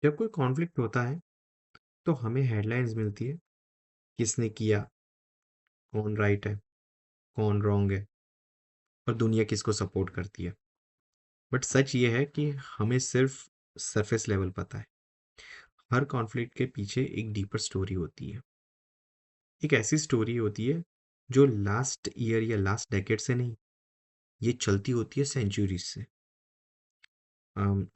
जब कोई कॉन्फ्लिक्ट होता है तो हमें हेडलाइंस मिलती है, किसने किया, कौन राइट है, कौन रॉन्ग है और दुनिया किसको सपोर्ट करती है। बट सच ये है कि हमें सिर्फ सरफेस लेवल पता है। हर कॉन्फ्लिक्ट के पीछे एक डीपर स्टोरी होती है। एक ऐसी स्टोरी होती है जो लास्ट ईयर या लास्ट डेकेड से नहीं, ये चलती होती है सेंचुरीज से। अम,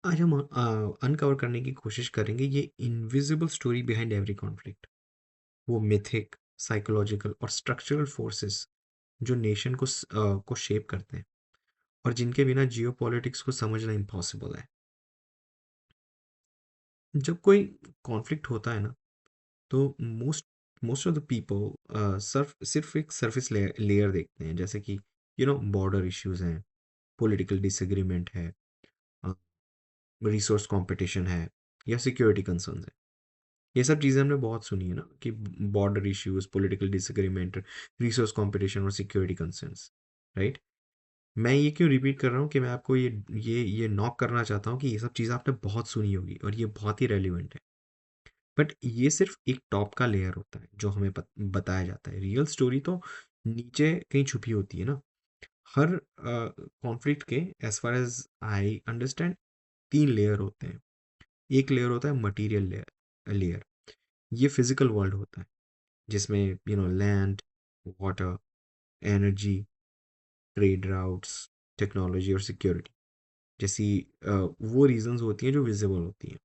आज हम अनकवर करने की कोशिश करेंगे ये invisible story behind every conflict, वो मिथिक, साइकोलॉजिकल और स्ट्रक्चरल फोर्सेस जो नेशन को शेप करते हैं और जिनके बिना जियोपॉलिटिक्स को समझना इम्पॉसिबल है। जब कोई कॉन्फ्लिक्ट होता है ना, तो most most of the people सिर्फ एक सरफेस लेयर देखते हैं, जैसे कि बॉर्डर इश्यूज हैं, पॉलिटिकल डिसएग्रीमेंट है, रिसोर्स कंपटीशन है या सिक्योरिटी कंसर्न्स है। ये सब चीज़ें हमने बहुत सुनी है ना कि border issues, political disagreement, resource competition और सिक्योरिटी कंसर्न्स, राइट। मैं ये क्यों रिपीट कर रहा हूँ कि मैं आपको ये नॉक करना चाहता हूँ कि ये सब चीज़ आपने बहुत सुनी होगी और ये बहुत ही रेलिवेंट है। बट ये सिर्फ एक टॉप का लेयर होता है जो हमें बताया जाता है। रियल स्टोरी तो नीचे कहीं छुपी होती है ना। हर कॉन्फ्लिक्ट के, as far as I understand, तीन लेयर होते हैं। एक लेयर होता है मटीरियल लेयर। ये फिजिकल वर्ल्ड होता है जिसमें land, water, energy, trade routes, technology और सिक्योरिटी जैसी वो रीजंस होती हैं जो विजिबल होती हैं।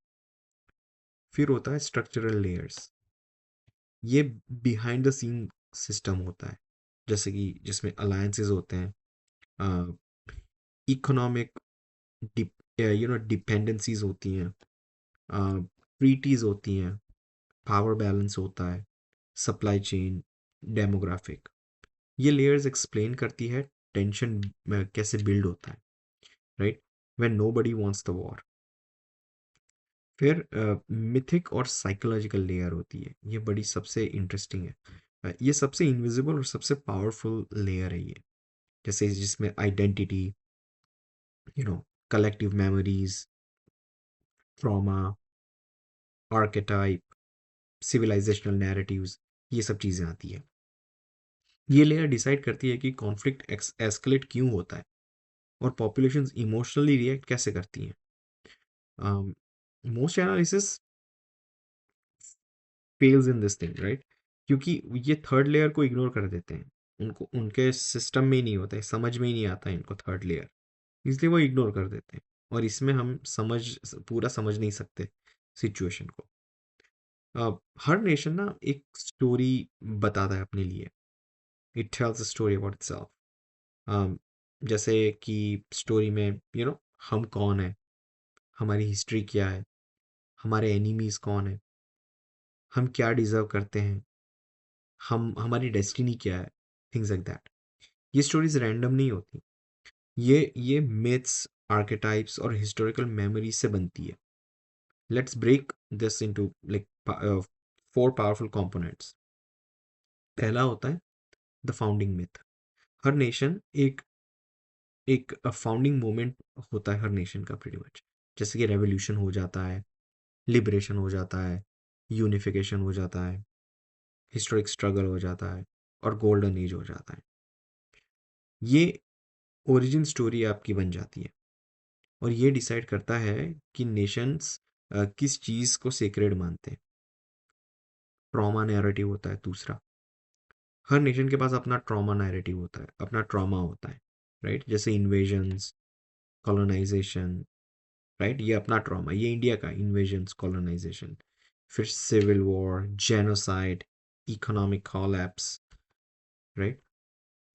फिर होता है स्ट्रक्चरल लेयर्स। ये बिहाइंड द सीन सिस्टम होता है, जैसे कि जिसमें अलायंसेस होते हैं, इकोनॉमिक डिपेंडेंसीज होती हैं, ट्रीटीज होती हैं, पावर बैलेंस होता है, सप्लाई चेन, डेमोग्राफिक। ये लेयर्स एक्सप्लेन करती है टेंशन कैसे बिल्ड होता है, right, when nobody wants the war. फिर मिथिक और साइकोलॉजिकल लेयर होती है, ये बड़ी सबसे इंटरेस्टिंग है। ये सबसे इनविजिबल और सबसे पावरफुल लेयर है ये। जैसे जिसमें identity, collective memories, trauma, archetype, civilisational narratives, ये सब चीज़ें आती है। ये लेयर डिसाइड करती है कि कॉन्फ्लिक्ट एस्केलेट क्यों होता है और पॉपुलेशंस इमोशनली रिएक्ट कैसे करती हैं। Most analysis fails in this thing, right, क्योंकि ये थर्ड लेयर को इग्नोर कर देते हैं। उनको उनके सिस्टम में ही नहीं होता है, समझ में ही नहीं आता है इनको थर्ड लेयर, इसलिए वो इग्नोर कर देते हैं। और इसमें हम पूरा समझ नहीं सकते सिचुएशन को। हर नेशन ना एक स्टोरी बताता है अपने लिए। It tells a story about itself. जैसे कि स्टोरी में हम कौन है, हमारी हिस्ट्री क्या है, हमारे एनिमीज कौन है, हम क्या डिजर्व करते हैं, हम हमारी डेस्टिनी क्या है, थिंग्स लाइक दैट। ये स्टोरीज रैंडम नहीं होती। ये मिथ्स, आर्केटाइप्स और हिस्टोरिकल मेमोरीज से बनती है। Let's break this into like four powerful components. पहला होता है द फाउंडिंग मिथ। हर नेशन एक एक फाउंडिंग मोमेंट होता है हर नेशन का, प्रीटी मच। जैसे कि रेवोल्यूशन हो जाता है, लिबरेशन हो जाता है, यूनिफिकेशन हो जाता है, हिस्टोरिक स्ट्रगल हो जाता है और गोल्डन एज हो जाता है। ये ओरिजिन स्टोरी आपकी बन जाती है और ये डिसाइड करता है कि नेशंस किस चीज़ को सेक्रेड मानते हैं। ट्रॉमा नैरेटिव होता है दूसरा। हर नेशन के पास अपना ट्रॉमा नैरेटिव होता है, अपना ट्रॉमा होता है, राइट। जैसे इन्वेजन्स, कॉलोनाइजेशन, राइट, ये अपना ट्रॉमा, ये इंडिया का इन्वेजन्स, कॉलोनाइजेशन। फिर civil war, genocide, economic collapse, right.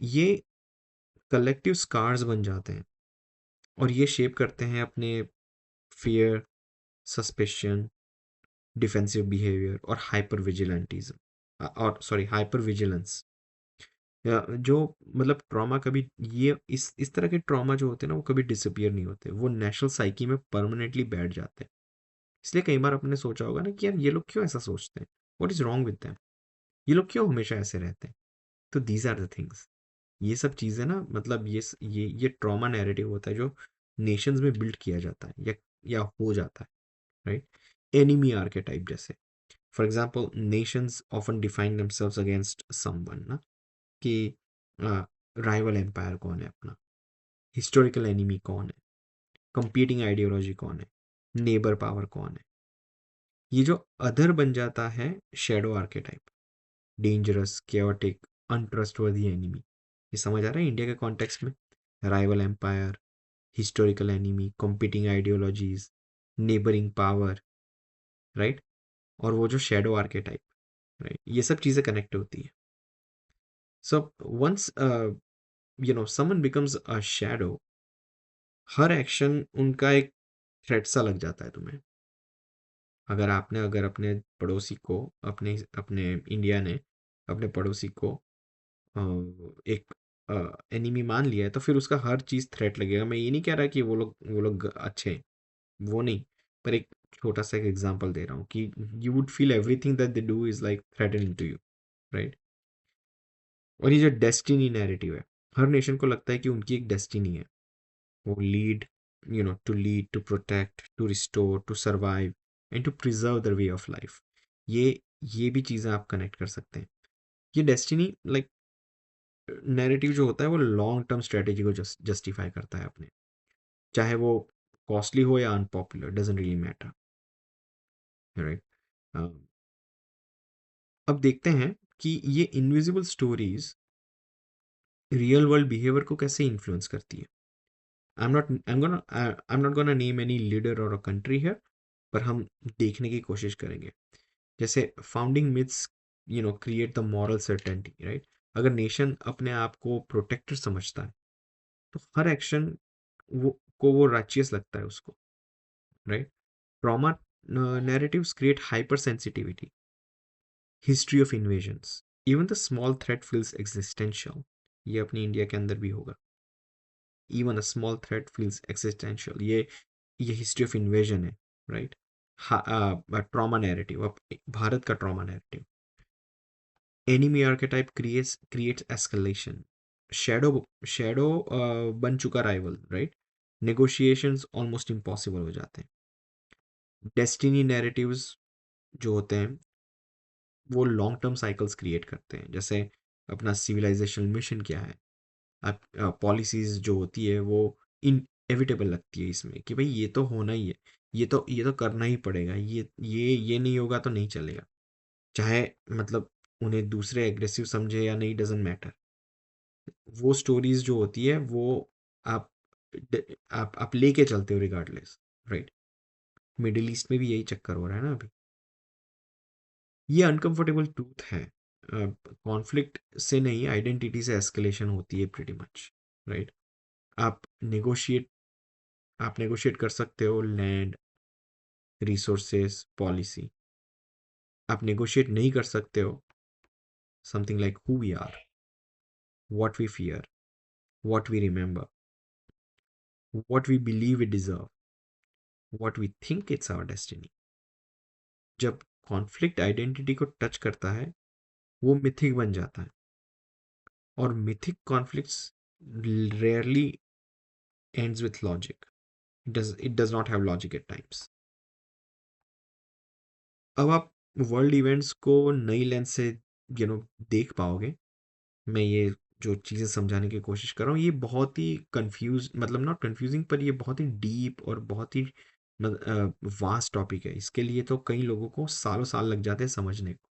ये कलेक्टिव स्कार्स बन जाते हैं और ये शेप करते हैं अपने फियर, सस्पेशन, डिफेंसिव बिहेवियर और हाइपर विजिलेंटिज्म, और सॉरी हाइपर विजिलेंस। जो मतलब ट्रॉमा कभी, ये इस तरह के ट्रॉमा जो होते हैं ना, वो कभी डिसअपियर नहीं होते, वो नेशनल साइकी में परमानेंटली बैठ जाते हैं। इसलिए कई बार आपने सोचा होगा ना कि यार ये लोग क्यों ऐसा सोचते हैं, what is wrong with them, ये लोग क्यों हमेशा ऐसे रहते हैं। तो दीज आर द थिंग्स। ये सब चीज़ें ना, मतलब ये ट्रॉमा नैरेटिव होता है जो नेशंस में बिल्ड किया जाता है, या या हो जाता है, राइट? एनिमी आर्केटाइप जैसे, for example Nations often define themselves against someone ना, कि राइवल एम्पायर कौन है अपना, हिस्टोरिकल एनिमी कौन है, कंपीटिंग आइडियोलॉजी कौन है, नेबर पावर कौन है। ये जो अदर बन जाता है shadow archetype, dangerous, chaotic, untrustworthy enemy. ये समझ आ रहा है इंडिया के कॉन्टेक्स्ट में? Rival empire, historical enemy, competing ideologies, neighbouring power, right? और वो जो शेडो आर्केटाइप, राइट, ये सब चीज़ें कनेक्ट होती है। So once someone becomes a shadow, हर एक्शन उनका एक थ्रेट सा लग जाता है तुम्हें। अगर अपने पड़ोसी को, अपने अपने इंडिया ने अपने पड़ोसी को अ, एक एनिमी मान लिया है, तो फिर उसका हर चीज़ थ्रेट लगेगा। मैं ये नहीं कह रहा कि वो लोग अच्छे हैं, वो नहीं, पर एक छोटा सा एक एग्जांपल दे रहा हूँ कि you would feel everything that they do is like threatening to you, right? और ये जो डेस्टिनी नैरेटिव है, हर नेशन को लगता है कि उनकी एक डेस्टिनी है, वो lead, to protect, to restore, to survive and to preserve the way of life. ये भी चीज़ें आप कनेक्ट कर सकते हैं। ये डेस्टिनी लाइक नैरेटिव जो होता है वो लॉन्ग टर्म स्ट्रेटेजी को जस्टिफाई करता है अपने, चाहे वो कॉस्टली हो या unpopular, doesn't really matter, right? अब देखते हैं कि ये invisible stories real world behaviour को कैसे इन्फ्लुएंस करती है। I am not gonna name any leader और अ कंट्री है, पर हम देखने की कोशिश करेंगे। जैसे founding myths create the moral certainty, right? अगर नेशन अपने आप को प्रोटेक्टर समझता है, तो हर एक्शन वो राइचियस लगता है उसको, right? Trauma narratives create hypersensitivity, history of invasions, even the small threat feels existential। ये अपनी इंडिया के अंदर भी होगा, even a small threat feels existential। ये हिस्ट्री ऑफ इन्वेजन है, राइट? ट्रॉमा नैरेटिव, अब भारत का trauma narrative, enemy archetype creates escalation, shadow shadow बन चुका rival, right? Negotiations almost impossible हो जाते हैं। डेस्टिनी नैरेटिव्स जो होते हैं वो लॉन्ग टर्म साइकिल्स क्रिएट करते हैं। जैसे अपना सिविलाइजेशन मिशन क्या है, आप पॉलिसीज जो होती है वो इनएविटेबल लगती है इसमें कि भाई ये तो होना ही है, ये तो करना ही पड़ेगा, ये नहीं होगा तो नहीं चलेगा, चाहे मतलब उन्हें दूसरे एग्रेसिव समझे या नहीं, डजेंट मैटर। वो स्टोरीज जो होती है वो आप आप लेके चलते हो रिगार्डलेस, राइट? मिडिल ईस्ट में भी यही चक्कर हो रहा है ना अभी। ये अनकंफर्टेबल ट्रूथ है, कॉन्फ्लिक्ट से नहीं, आइडेंटिटी से एस्केलेशन होती है प्रीटी मच, राइट? आप नेगोशिएट आप नेगोशिएट कर सकते हो लैंड, रिसोर्सेस, पॉलिसी। आप नेगोशिएट नहीं कर सकते हो something like who we are, what we fear, what we remember, what we believe we deserve, what we think it's our destiny. जब कॉन्फ्लिक्ट आइडेंटिटी को टच करता है, वो मिथिक बन जाता है, और mythic conflicts rarely ends with logic. It does not have logic at times। अब आप वर्ल्ड इवेंट्स को नई लेंस से यू नो देख पाओगे। मैं ये जो चीज़ें समझाने की कोशिश कर रहा हूँ, ये बहुत ही कंफ्यूज, मतलब नॉट कंफ्यूजिंग, पर ये बहुत ही डीप और बहुत ही वास्ट टॉपिक है। इसके लिए तो कई लोगों को सालों साल लग जाते हैं समझने को।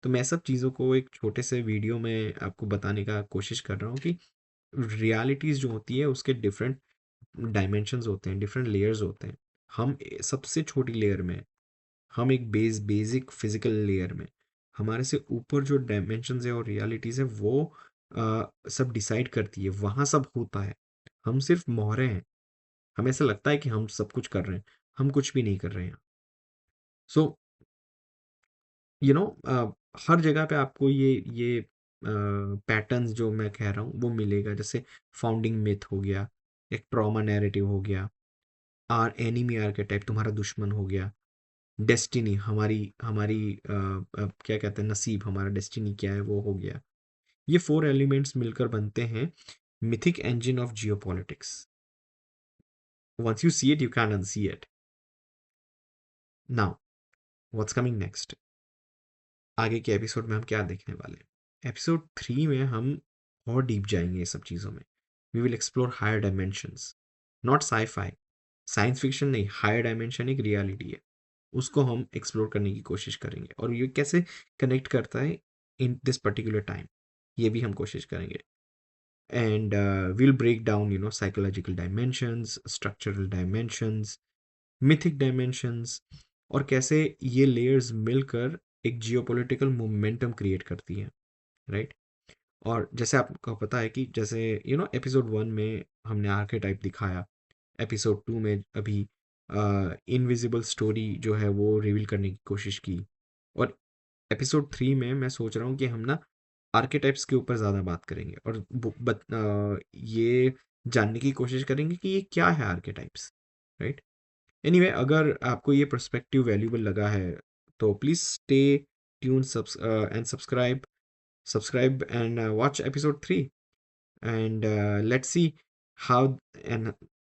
तो मैं सब चीज़ों को एक छोटे से वीडियो में आपको बताने का कोशिश कर रहा हूँ कि रियलिटीज़ जो होती है उसके डिफरेंट डायमेंशंस होते हैं, डिफरेंट लेयर्स होते हैं। हम सबसे छोटी लेयर में, हम एक बेसिक फिजिकल लेयर में, हमारे से ऊपर जो डायमेंशंस है और रियलिटीज़ है वो सब डिसाइड करती है, वहाँ सब होता है। हम सिर्फ मोहरे हैं। हमें ऐसा लगता है कि हम सब कुछ कर रहे हैं, हम कुछ भी नहीं कर रहे हैं। सो यू नो हर जगह पे आपको ये पैटर्न्स जो मैं कह रहा हूँ वो मिलेगा। जैसे फाउंडिंग मिथ हो गया, एक ट्रॉमा नैरेटिव हो गया, आर एनिमी आर्केटाइप तुम्हारा दुश्मन हो गया, डेस्टिनी हमारी हमारी क्या कहते हैं, नसीब, हमारा डेस्टिनी क्या है वो हो गया। ये 4 एलिमेंट्स मिलकर बनते हैं mythic engine of geopolitics. Once you see it you can unsee it. Now what's coming next, आगे के एपिसोड में हम क्या देखने वाले हैं? एपिसोड 3 में हम और डीप जाएंगे ये सब चीज़ों में। We will explore higher dimensions, not sci-fi, science fiction नहीं, हायर डायमेंशन एक रियलिटी है, उसको हम एक्सप्लोर करने की कोशिश करेंगे और ये कैसे कनेक्ट करता है इन दिस पर्टिकुलर टाइम, ये भी हम कोशिश करेंगे। And will break down psychological dimensions, structural dimensions, mythic dimensions, और कैसे ये लेयर्स मिलकर एक जियोपॉलिटिकल मोमेंटम क्रिएट करती हैं, राइट? और जैसे आपको पता है कि जैसे एपिसोड 1 में हमने आर्केटाइप दिखाया, एपिसोड 2 में अभी इनविजिबल स्टोरी जो है वो रिवील करने की कोशिश की, और एपिसोड 3 में मैं सोच रहा हूँ कि हम ना आर्केटाइप्स के ऊपर ज़्यादा बात करेंगे और ये जानने की कोशिश करेंगे कि ये क्या है आर्केटाइप्स, राइट? एनीवे, अगर आपको ये पर्सपेक्टिव वैल्यूबल लगा है तो please stay tune and subscribe and watch episode 3, and let's see how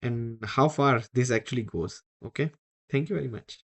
and how far this actually goes. Okay, thank you very much.